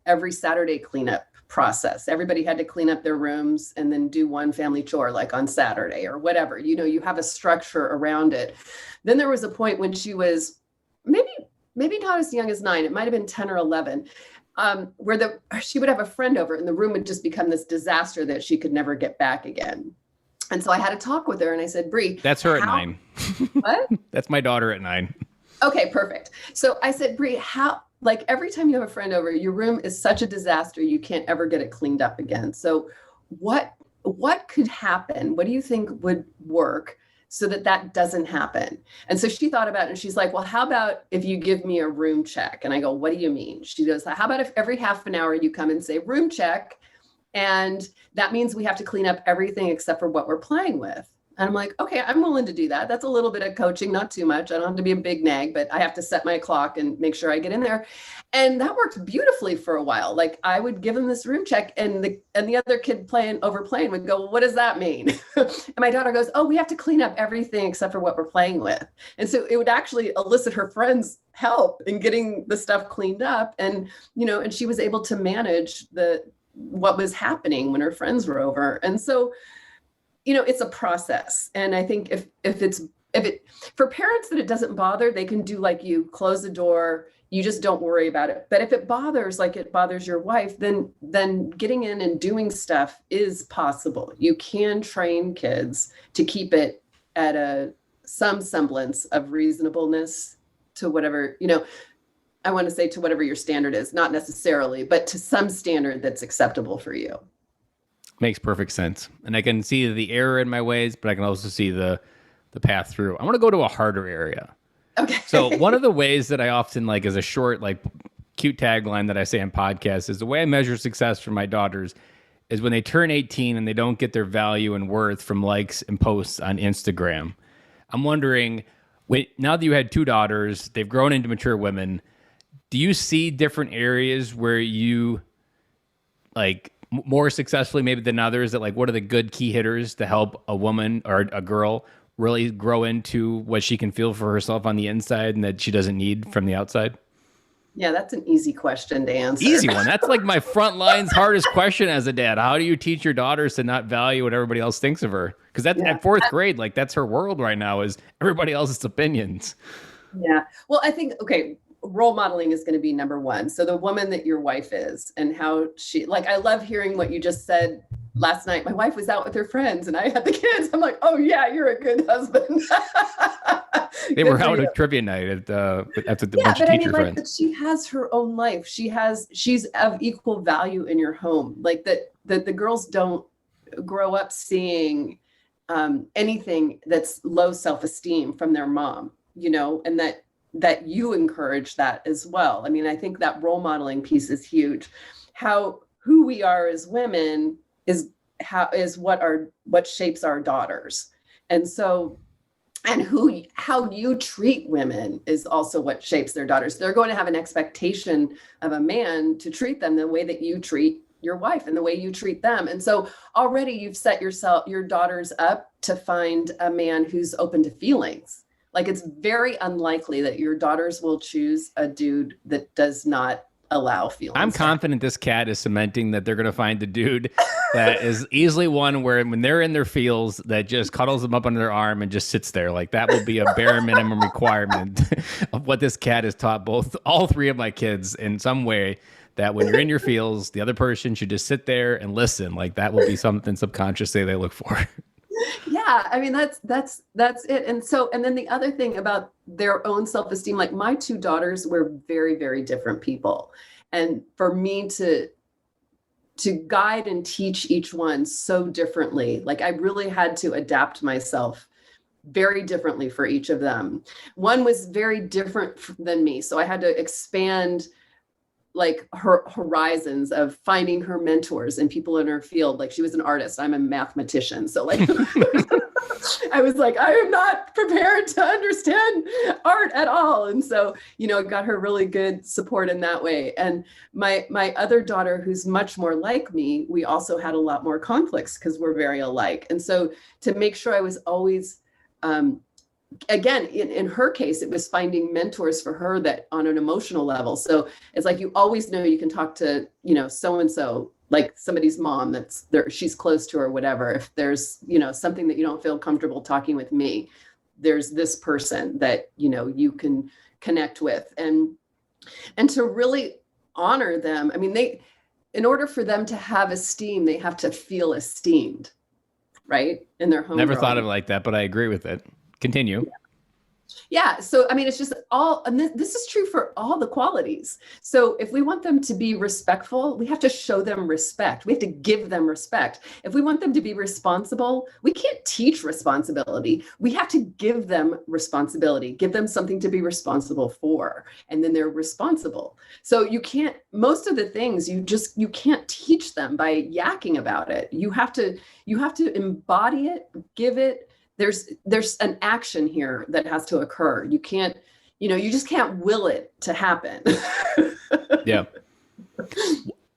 every Saturday cleanup process. Everybody had to clean up their rooms and then do one family chore, like on Saturday or whatever. You have a structure around it. Then there was a point when she was maybe not as young as 9, it might've been 10 or 11, where she would have a friend over, and the room would just become this disaster that she could never get back again. And so I had to talk with her, and I said, Bree, that's her at 9. What? That's my daughter at 9. Okay, perfect. So I said, Bree, every time you have a friend over, your room is such a disaster, you can't ever get it cleaned up again. So what what could happen? What do you think would work so that that doesn't happen? And so she thought about it and she's like, well, how about if you give me a room check? And I go, what do you mean? She goes, how about if every half an hour you come and say room check? And that means we have to clean up everything except for what we're playing with. And I'm like, okay, I'm willing to do that. That's a little bit of coaching, not too much. I don't have to be a big nag, but I have to set my clock and make sure I get in there. And that worked beautifully for a while. Like I would give him this room check and the other kid overplaying would go, well, what does that mean? And my daughter goes, oh, we have to clean up everything except for what we're playing with. And so it would actually elicit her friends' help in getting the stuff cleaned up. And, and she was able to manage what was happening when her friends were over. And so, it's a process. And I think if it for parents that it doesn't bother, they can do like you, close the door, you just don't worry about it. But if it bothers, like it bothers your wife, then getting in and doing stuff is possible. You can train kids to keep it at some semblance of reasonableness to whatever, I want to say to whatever your standard is, not necessarily, but to some standard that's acceptable for you. Makes perfect sense. And I can see the error in my ways, but I can also see the path through. I want to go to a harder area. Okay. So one of the ways that I often like as a short, like cute tagline that I say on podcasts is the way I measure success for my daughters is when they turn 18 and they don't get their value and worth from likes and posts on Instagram. I'm wondering, now that you had 2 daughters, they've grown into mature women, do you see different areas where you like more successfully maybe than others that like, what are the good key hitters to help a woman or a girl really grow into what she can feel for herself on the inside and that she doesn't need from the outside? Yeah, that's an easy question to answer. Easy one. That's like my front line's hardest question as a dad. How do you teach your daughters to not value what everybody else thinks of her? Because that's at 4th grade, like that's her world right now is everybody else's opinions. Yeah. Well, I think, okay, role modeling is going to be number one. So the woman that your wife is and how she, like, I love hearing what you just said last night. My wife was out with her friends and I had the kids. I'm like, oh yeah, you're a good husband. They were out at trivia night at the bunch of teacher friends. But she has her own life. She's of equal value in your home. Like that the girls don't grow up seeing anything that's low self-esteem from their mom, and that you encourage that as well. I mean, I think that role modeling piece is huge. Who we are as women is what shapes our daughters. And so, and how you treat women is also what shapes their daughters. They're going to have an expectation of a man to treat them the way that you treat your wife and the way you treat them. And so already you've set your daughters up to find a man who's open to feelings. Like it's very unlikely that your daughters will choose a dude that does not allow feelings. I'm confident this cat is cementing that they're going to find a dude that is easily one where when they're in their feels that just cuddles them up under their arm and just sits there. Like that will be a bare minimum requirement of what this cat has taught all 3 of my kids in some way, that when you're in your feels, the other person should just sit there and listen. Like that will be something subconsciously they look for. Yeah, I mean, that's it. And then the other thing about their own self-esteem, like my 2 daughters were very, very different people. And for me to guide and teach each one so differently, like I really had to adapt myself very differently for each of them. One was very different than me. So I had to expand like her horizons of finding her mentors and people in her field. Like she was an artist. I'm a mathematician. So like, I was like, I am not prepared to understand art at all. And so, got her really good support in that way. And my other daughter, who's much more like me, we also had a lot more conflicts because we're very alike. And so to make sure I was always, again, in her case, it was finding mentors for her that on an emotional level. So it's like, you always know you can talk to, so-and-so, like somebody's mom that's there, she's close to or whatever. If there's, something that you don't feel comfortable talking with me, there's this person that, you can connect with and to really honor them. I mean, in order for them to have esteem, they have to feel esteemed, right? In their home. Never thought of it like that, but I agree with it. Continue. Yeah. So, I mean, it's just all, and this is true for all the qualities. So if we want them to be respectful, we have to show them respect. We have to give them respect. If we want them to be responsible, we can't teach responsibility. We have to give them responsibility, give them something to be responsible for, and then they're responsible. So you can't, most of the things you can't teach them by yakking about it. You have to embody it, give it. There's an action here that has to occur. You can't, you just can't will it to happen. Yeah.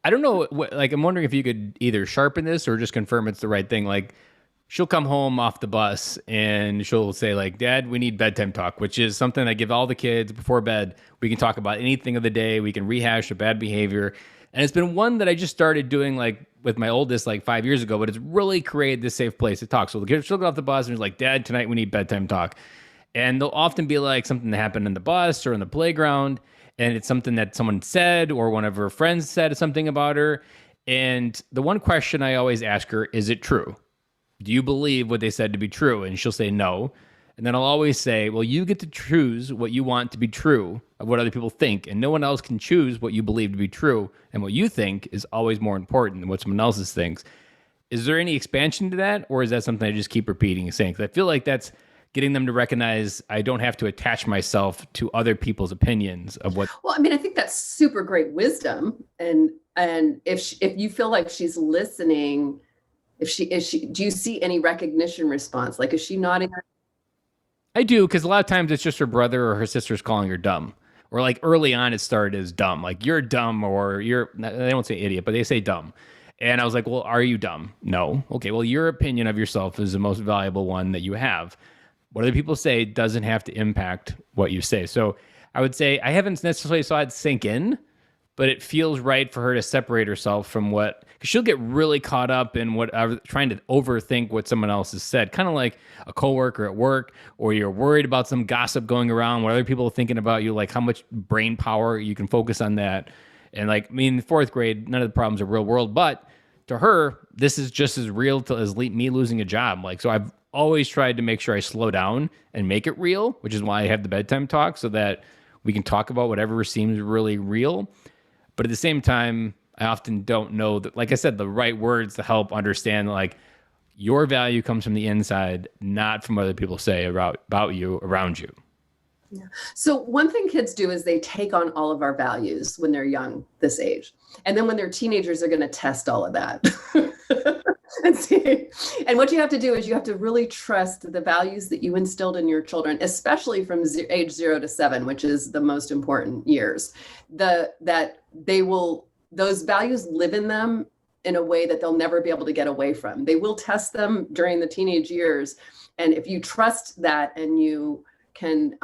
I don't know. I'm wondering if you could either sharpen this or just confirm it's the right thing. Like, she'll come home off the bus and she'll say, like, Dad, we need bedtime talk, which is something I give all the kids before bed. We can talk about anything of the day. We can rehash a bad behavior. And it's been one that I just started doing, like, with my oldest, like 5 years ago, but it's really created this safe place to talk. So she'll get off the bus and she's like, Dad, tonight we need bedtime talk. And they'll often be like something that happened in the bus or in the playground. And it's something that someone said or one of her friends said something about her. And the one question I always ask her, is it true? Do you believe what they said to be true? And she'll say no. And then I'll always say, well, you get to choose what you want to be true of what other people think. And no one else can choose what you believe to be true. And what you think is always more important than what someone else thinks. Is there any expansion to that? Or is that something I just keep repeating and saying? Because I feel like that's getting them to recognize I don't have to attach myself to other people's opinions of what. Well, I mean, I think that's super great wisdom. And if you feel like she's listening, do you see any recognition response? Like, is she nodding her? I do, because a lot of times it's just her brother or her sister's calling her dumb. Or like early on it started as dumb. Like, you're dumb, or they don't say idiot, but they say dumb. And I was like, well, are you dumb? No. Okay, well, your opinion of yourself is the most valuable one that you have. What other people say doesn't have to impact what you say. So I would say I haven't necessarily saw it sink in, but it feels right for her to separate herself from what, because she'll get really caught up in whatever, trying to overthink what someone else has said, kind of like a coworker at work, or you're worried about some gossip going around, what other people are thinking about you, like how much brain power you can focus on that. And like, I mean, in fourth grade, none of the problems are real world, but to her, this is just as real as me losing a job. Like, so I've always tried to make sure I slow down and make it real, which is why I have the bedtime talk, so that we can talk about whatever seems really real. But at the same time, I often don't know that, like I said, the right words to help understand, like, your value comes from the inside, not from what other people say about you around you. Yeah. So one thing kids do is they take on all of our values when they're young, this age. And then when they're teenagers, they're going to test all of that. And what you have to do is you have to really trust the values that you instilled in your children, especially from age 0 to 7, which is the most important years, that those values live in them in a way that they'll never be able to get away from. They will test them during the teenage years. And if you trust that and you can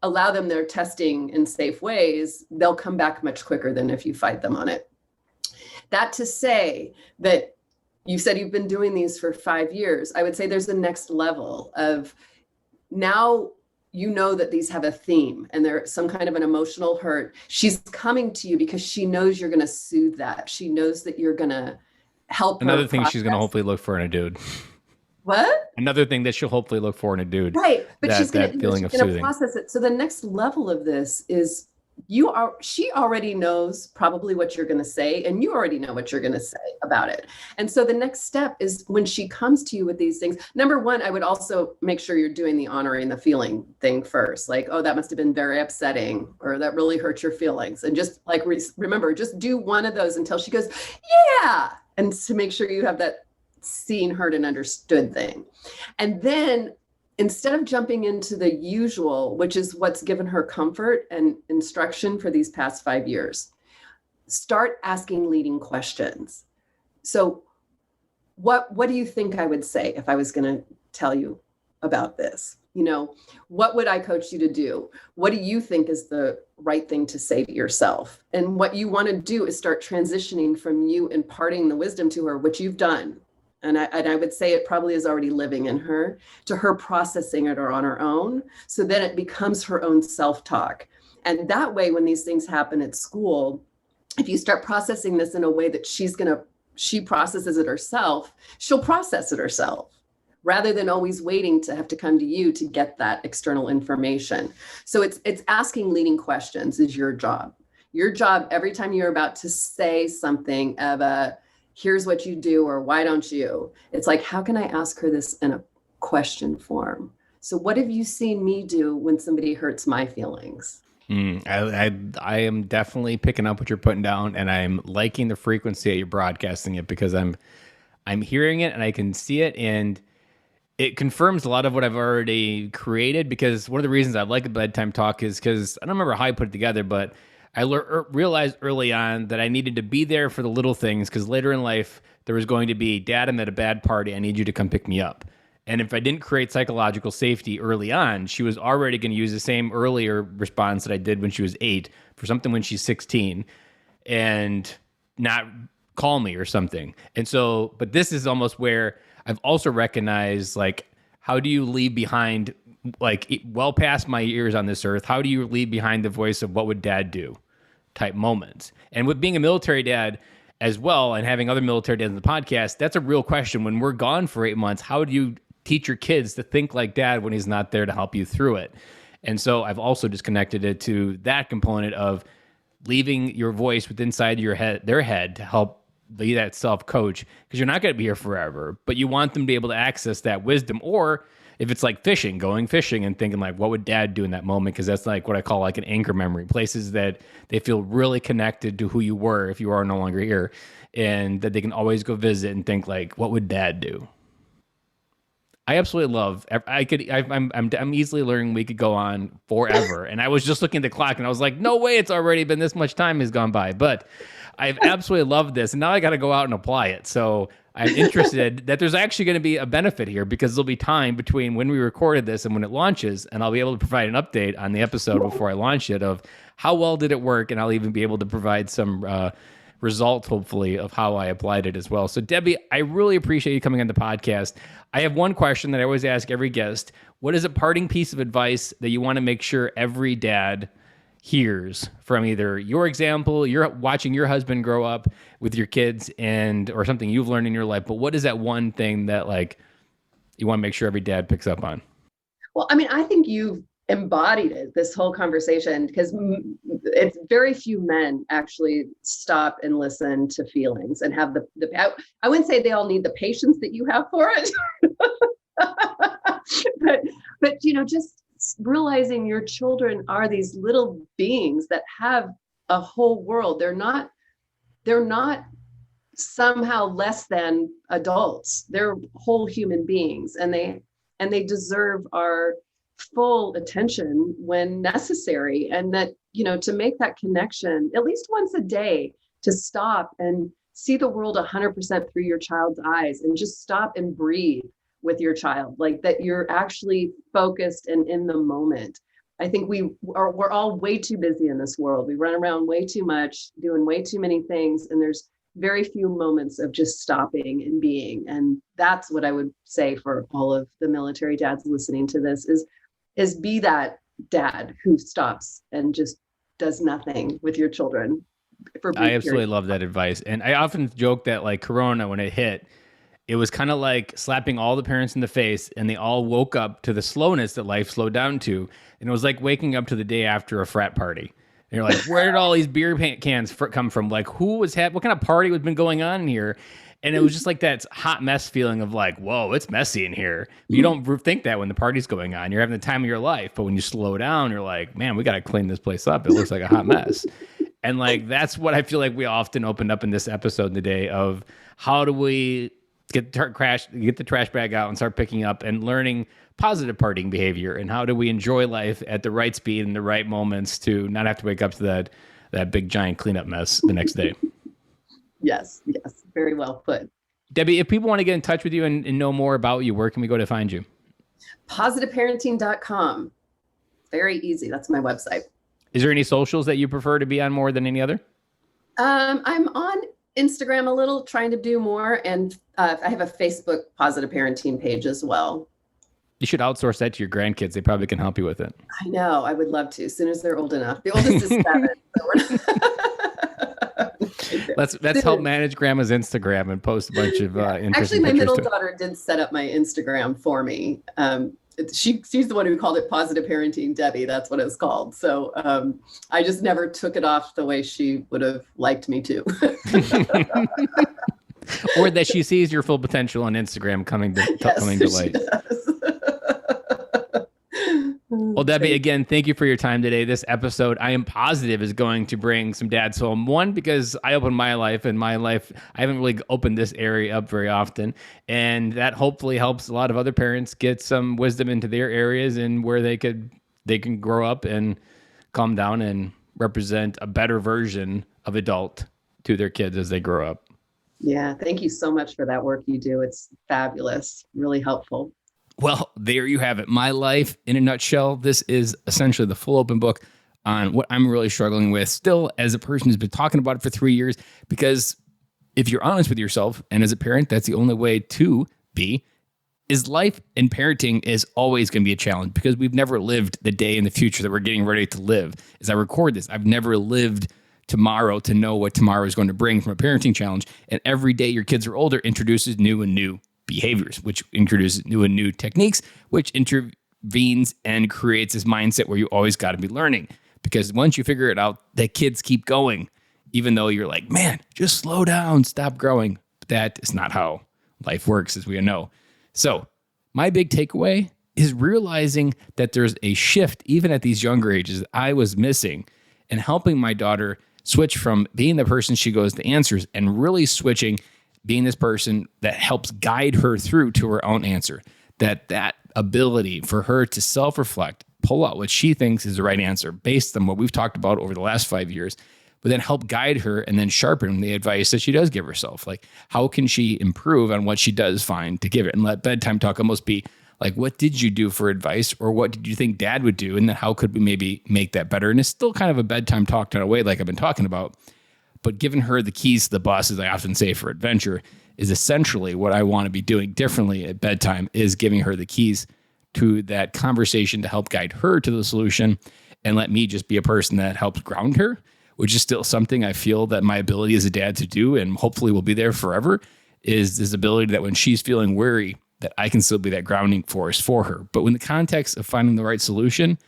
allow them their testing in safe ways, they'll come back much quicker than if you fight them on it. That to say that you said you've been doing these for 5 years, I would say there's the next level of, now you know that these have a theme and there's some kind of an emotional hurt. She's coming to you because she knows you're going to soothe that. She knows that you're going to help her. Another thing she's going to hopefully look for in a dude. What? Another thing that she'll hopefully look for in a dude. Right. But she's going to process it. So the next level of this is she already knows probably what you're going to say, and you already know what you're going to say about it. And so the next step is when she comes to you with these things, number one, I would also make sure you're doing the honoring the feeling thing first. Like, oh, that must have been very upsetting, or that really hurt your feelings. And just like, remember, just do one of those until she goes, yeah. And to make sure you have that seen, heard, and understood thing. And then instead of jumping into the usual, which is what's given her comfort and instruction for these past 5 years, start asking leading questions. So what do you think I would say if I was going to tell you about this? What would I coach you to do? What do you think is the right thing to say to yourself? And what you want to do is start transitioning from you imparting the wisdom to her, which you've done. And I would say it probably is already living in her, to her processing it on her own. So then it becomes her own self-talk. And that way, when these things happen at school, if you start processing this in a way that she processes it herself, she'll process it herself. rather than always waiting to have to come to you to get that external information. So it's asking leading questions is your job. Your job every time you're about to say something of a, here's what you do, or why don't you? It's like, how can I ask her this in a question form? So what have you seen me do when somebody hurts my feelings? I am definitely picking up what you're putting down, and I'm liking the frequency that you're broadcasting it, because I'm hearing it and I can see it, and it confirms a lot of what I've already created. Because one of the reasons I like a bedtime talk is because I don't remember how I put it together, but I realized early on that I needed to be there for the little things, because later in life there was going to be, Dad, I'm at a bad party, I need you to come pick me up. And if I didn't create psychological safety early on, she was already going to use the same earlier response that I did when she was 8 for something when she's 16 and not call me or something. And so, but this is almost where I've also recognized, like, how do you leave behind, like, well past my years on this earth, how do you leave behind the voice of what would Dad do type moments? And with being a military dad as well, and having other military dads on the podcast, that's a real question. When we're gone for 8 months, how do you teach your kids to think like Dad when he's not there to help you through it? And so I've also just connected it to that component of leaving your voice within inside your head, their head, to help be that self-coach, because you're not going to be here forever, but you want them to be able to access that wisdom. Or if it's like fishing, going fishing and thinking like, what would Dad do in that moment? Because that's like what I call like an anchor memory, places that they feel really connected to who you were if you are no longer here, and that they can always go visit and think like, what would Dad do? I absolutely love. I'm easily learning we could go on forever. And I was just looking at the clock and I was like, no way, it's already been this much time has gone by. But I've absolutely loved this, and now I got to go out and apply it. So I'm interested that there's actually going to be a benefit here, because there'll be time between when we recorded this and when it launches, and I'll be able to provide an update on the episode before I launch it of how well did it work, and I'll even be able to provide some result, hopefully, of how I applied it as well. So Debbie, I really appreciate you coming on the podcast. I have one question that I always ask every guest. What is a parting piece of advice that you want to make sure every dad hears from either your example, you're watching your husband grow up with your kids, and or something you've learned in your life, but what is that one thing that like you want to make sure every dad picks up on? Well, I mean, I think you've embodied it, this whole conversation, because it's very few men actually stop and listen to feelings and have I wouldn't say they all need the patience that you have for it, but just realizing your children are these little beings that have a whole world. They're not somehow less than adults. They're whole human beings, and they deserve our full attention when necessary. And that, to make that connection at least once a day, to stop and see the world 100% through your child's eyes, and just stop and breathe with your child, like that you're actually focused and in the moment. I think we're all way too busy in this world. We run around way too much, doing way too many things, and there's very few moments of just stopping and being. And that's what I would say for all of the military dads listening to this is be that dad who stops and just does nothing with your children. I absolutely love that advice. And I often joke that like Corona, when it hit, it was kind of like slapping all the parents in the face, and they all woke up to the slowness that life slowed down to. And it was like waking up to the day after a frat party. And you're like, where did all these beer cans come from? Like, what kind of party has been going on in here? And it was just like that hot mess feeling of like, whoa, it's messy in here. But you don't think that when the party's going on. You're having the time of your life. But when you slow down, you're like, man, we got to clean this place up. It looks like a hot mess. And like, that's what I feel like we often opened up in this episode today of how do we get the trash bag out and start picking up and learning positive partying behavior, and how do we enjoy life at the right speed and the right moments to not have to wake up to that big giant cleanup mess the next day. Yes, very well put. Debbie, if people want to get in touch with you and know more about you, where can we go to find you? Positiveparenting.com. Very easy. That's my website. Is there any socials that you prefer to be on more than any other? I'm on Instagram a little, trying to do more. And I have a Facebook Positive Parenting page as well. You should outsource that to your grandkids. They probably can help you with it. I know. I would love to, as soon as they're old enough. The oldest is 7. So Let's help manage grandma's Instagram and post a bunch of interesting Actually, my pictures middle too. daughter did set up my Instagram for me. She's the one who called it Positive Parenting Debbie. That's what it's called. So I just never took it off the way she would have liked me to. Or that she sees your full potential on Instagram coming to light. Well, Debbie, again, thank you for your time today. This episode, I am positive, is going to bring some dads home. One, because I opened my life, and my life, I haven't really opened this area up very often. And that hopefully helps a lot of other parents get some wisdom into their areas and where they can grow up and calm down and represent a better version of adult to their kids as they grow up. Yeah, thank you so much for that work you do. It's fabulous, really helpful. Well, there you have it. My life in a nutshell. This is essentially the full open book on what I'm really struggling with still as a person who's been talking about it for 3 years. Because if you're honest with yourself, and as a parent, that's the only way to be, is life and parenting is always going to be a challenge because we've never lived the day in the future that we're getting ready to live. As I record this, I've never lived tomorrow to know what tomorrow is going to bring from a parenting challenge. And every day your kids are older introduces new and new behaviors, which introduces new and new techniques, which intervenes and creates this mindset where you always got to be learning. Because once you figure it out, the kids keep going, even though you're like, man, just slow down, stop growing. But that is not how life works, as we know. So my big takeaway is realizing that there's a shift, even at these younger ages, that I was missing, and helping my daughter switch from being the person she goes to answers and really switching being this person that helps guide her through to her own answer. That ability for her to self-reflect, pull out what she thinks is the right answer based on what we've talked about over the last 5 years, but then help guide her and then sharpen the advice that she does give herself. Like, how can she improve on what she does find to give it? And let bedtime talk almost be like, what did you do for advice? Or what did you think dad would do? And then how could we maybe make that better? And it's still kind of a bedtime talk in a way, like I've been talking about. But giving her the keys to the bus, as I often say for adventure, is essentially what I want to be doing differently at bedtime, is giving her the keys to that conversation to help guide her to the solution and let me just be a person that helps ground her, which is still something I feel that my ability as a dad to do and hopefully will be there forever, is this ability that when she's feeling weary, that I can still be that grounding force for her. But in the context of finding the right solution,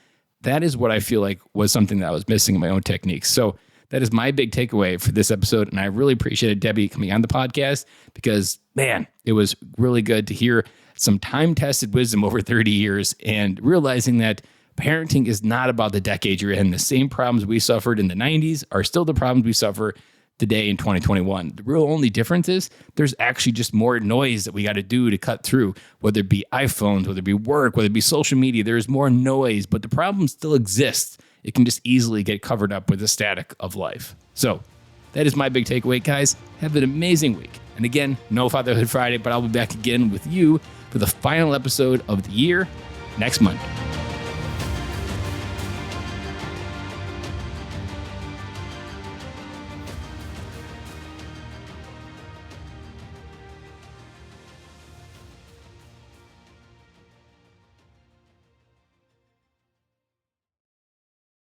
that is what I feel like was something that I was missing in my own techniques. So that is my big takeaway for this episode. And I really appreciated Debbie coming on the podcast because, man, it was really good to hear some time-tested wisdom over 30 years and realizing that parenting is not about the decade you're in. The same problems we suffered in the 90s are still the problems we suffer today in 2021. The real only difference is there's actually just more noise that we got to do to cut through, whether it be iPhones, whether it be work, whether it be social media. There's more noise, but the problem still exists. It can just easily get covered up with the static of life. So that is my big takeaway, guys. Have an amazing week. And again, no Fatherhood Friday, but I'll be back again with you for the final episode of the year next Monday.